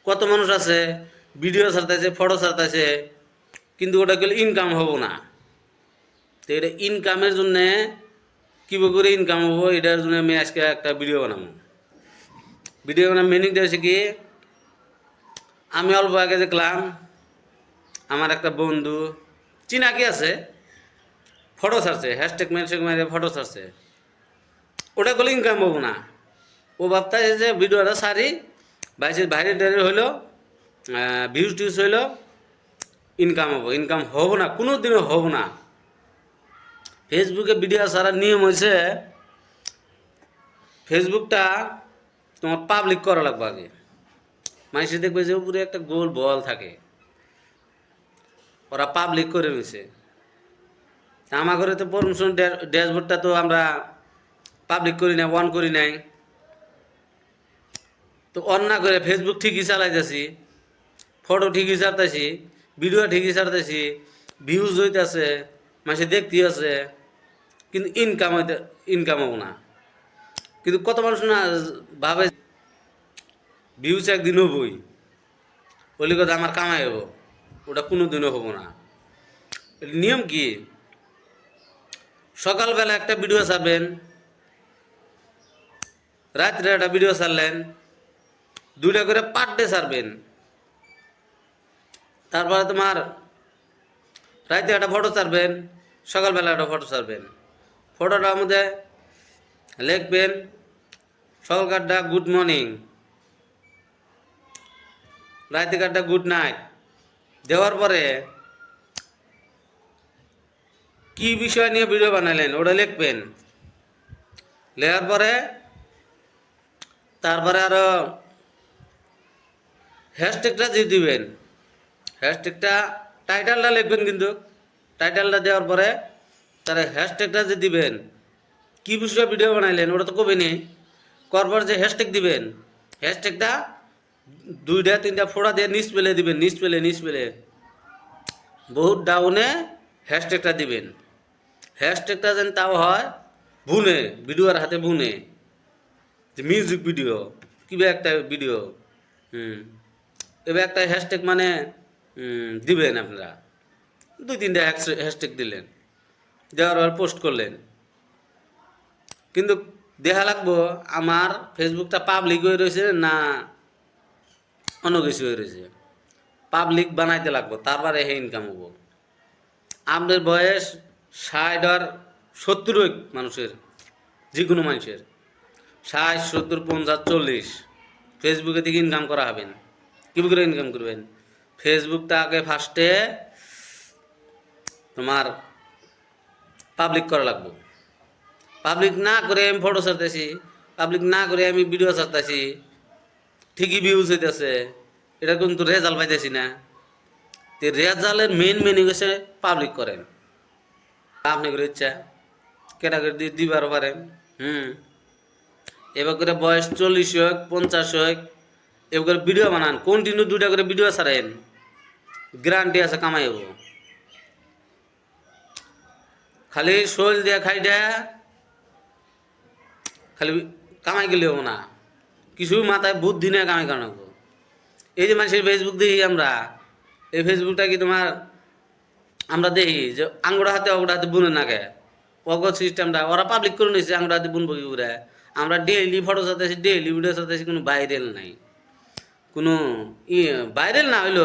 কত মানুষ আছে ভিডিও ছাড়তেছে, ফটো ছাড়তেছে, কিন্তু ওটা গেলে ইনকাম হবো না। তো এটা ইনকামের জন্যে কীভাবে করে ইনকাম হবো, এটার জন্য আমি আজকে একটা ভিডিও বানাবো। ভিডিও বানার মিনিংটা হচ্ছে কি, আমি অল্প আগে দেখলাম আমার একটা বন্ধু চিনাকি আছে, ফটো ছাড়ছে, হ্যাশট্যাগ মেরে ফটো ছাড়ছে, ওটা করলে ইনকাম হবো না। ও ভাবতেছে যে ভিডিওটা সারি বাইরে টাইরে হইলো, ভিউজ টিউজ হইলো, ইনকাম হবো। ইনকাম হবো না, কোনো দিনও হবো না। ফেসবুকে ভিডিও ছাড়ার নিয়ম হয়েছে, ফেসবুকটা তোমার পাবলিক করা লাগবে আগে। মানুষের দেখবে যে উপরে একটা গোল বল থাকে, ওরা পাবলিক করে নিছে। আমার ঘরে তো পারমিশন ড্যাশবোর্ডটা তো আমরা পাবলিক করি নাই, অন করি নাই। তো অন না করে ফেসবুক ঠিকই চালাইতেছি, ফটো ঠিকই ছাড়তেছি, ভিডিও ঠিকই ছাড়তেছি, ভিউজ হইতেছে, মানুষে দেখতে আছে, কিন্তু ইনকাম হবো না। কিন্তু কত মানুষ না ভাবে ভিউজ একদিন হবই, বলি কথা আমার কামাই হবো, ওটা কোনো দিনও হবো না। নিয়ম কি, সকালবেলা একটা ভিডিও ছাড়বেন, রাত্রে একটা ভিডিও ছাড়লেন, 2টা করে পার ডে ছাড়বেন। তারপরে তোমার রাতে একটা ফটো ছাড়বেন, সকালবেলা একটা ফটো ছাড়বেন। ফটোটার মধ্যে লিখবেন সকালকারটা গুড মর্নিং, রাতেকারটা গুড নাইট। দেওয়ার পরে কি বিষয় নিয়ে ভিডিও বানালেন ওটা লিখবেন। লেখার পরে তারপরে আরও হ্যাশট্যাগটা দিয়ে দিবেন। হ্যাশট্যাগটা টাইটেলটা লিখবেন, কিন্তু টাইটেলটা দেওয়ার পরে তার হ্যাশট্যাগটা যে দিবেন, কী বিষয়ে ভিডিও বানাইলেন ওটা তো কবে নেই, করবার যে হ্যাশট্যাগ দিবেন, হ্যাশট্যাগটা 2টা 3টা ফোড়া দিয়ে নিচ পেলে দিবেন, নিচ পেলে বহুত ডাউনে হ্যাশট্যাগটা দিবেন। হ্যাশট্যাগটা যেন তাও হয় বুনে, ভিডিওর হাতে বুনে, যে মিউজিক ভিডিও কিবা একটা ভিডিও, এবার একটা হ্যাশট্যাগ মানে দিবেন আপনারা। 2-3টা হ্যাশট্যাগ দিলেন, দেওয়ার পর পোস্ট করলেন। কিন্তু দেখা লাগবো আমার ফেসবুকটা পাবলিক হয়ে রয়েছে না অন্য কিছু হয়ে রয়েছে। পাবলিক বানাইতে লাগবো, তারপরে হে ইনকাম হবো। আপনার বয়স 60 আর 70 মানুষের, যে কোনো মানুষের 60, 70, 50, 40 ফেসবুকে থেকে ইনকাম করা হবেন। কীভাবে করে ইনকাম করবেন, ফেসবুকটা আগে ফার্স্টে তোমার পাবলিক করা লাগবে। পাবলিক না করে আমি ফটো ছাড়তেছি, পাবলিক না করে আমি ভিডিও ছাড়তেছি, ঠিকই ভিউজ হইতেছে, এটা কিন্তু রেজাল্ট পাইতেছি না। তো রেজাল্টের মেন মিনিং হচ্ছে পাবলিক করেন। আপনি করে ইচ্ছা কেটা করে দিবার পারেন। এবার করে বয়স 40 হোক 50 হোক, এবার করে ভিডিও বানান, কন্টিনিউ 2টা করে ভিডিও ছাড়েন, গ্যারান্টি আছে কামাই হবো। খালি শোল দিয়া খাই দেয়া খালি কামাই গেলে হবো না, কিছু মাথায় বুদ্ধি নিয়ে কামাই করা লাগবো। এই যে মানুষের ফেসবুক দেখি আমরা, এই ফেসবুকটা কি তোমার আমরা দেখি যে আঙ্গুড়া হাতে বুনে না গে, অগত সিস্টেমটা ওরা পাবলিক করে নিয়েছে, আঙ্গুড়া হাতে বুনবো কি করে। আমরা ডেইলি ফটো ছাড়তেছি, ডেইলি ভিডিও ছাড়তেছি, কোনো ভাইরাল নাই, কোনো ভাইরাল না হইলো।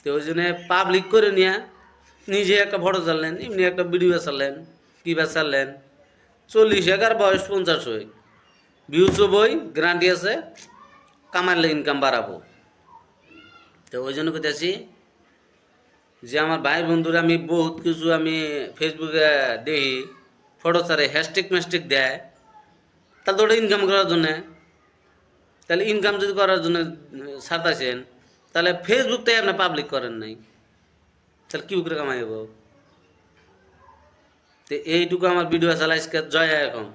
তো ওই জন্য পাবলিক করে নিয়ে নিজে একটা ফটো ছাড়লেন, এমনি একটা ভিডিও ছাড়লেন, কিবা ছাড়লেন, 40 এগার বয়স 50 হয়, ভিউজ বই গ্যারান্টি আছে, কামাইলে ইনকাম বাড়াবো। তো ওই জন্য কোথাছি যে আমার ভাই বন্ধুরা আমি বহুত কিছু আমি ফেসবুকে দেখি, ফটো ছাড়ে, হ্যাশট্যাগ দেয়, তাহলে ওটা ইনকাম করার জন্যে। তাহলে ইনকাম যদি করার জন্য ছাড়তেছেন, তাহলে ফেসবুকটাই আপনি পাবলিক করেন নাই, তাহলে কী করে কামাই হবো। তো এইটুকু আমার ভিডিও চালাইছে জয় এখন।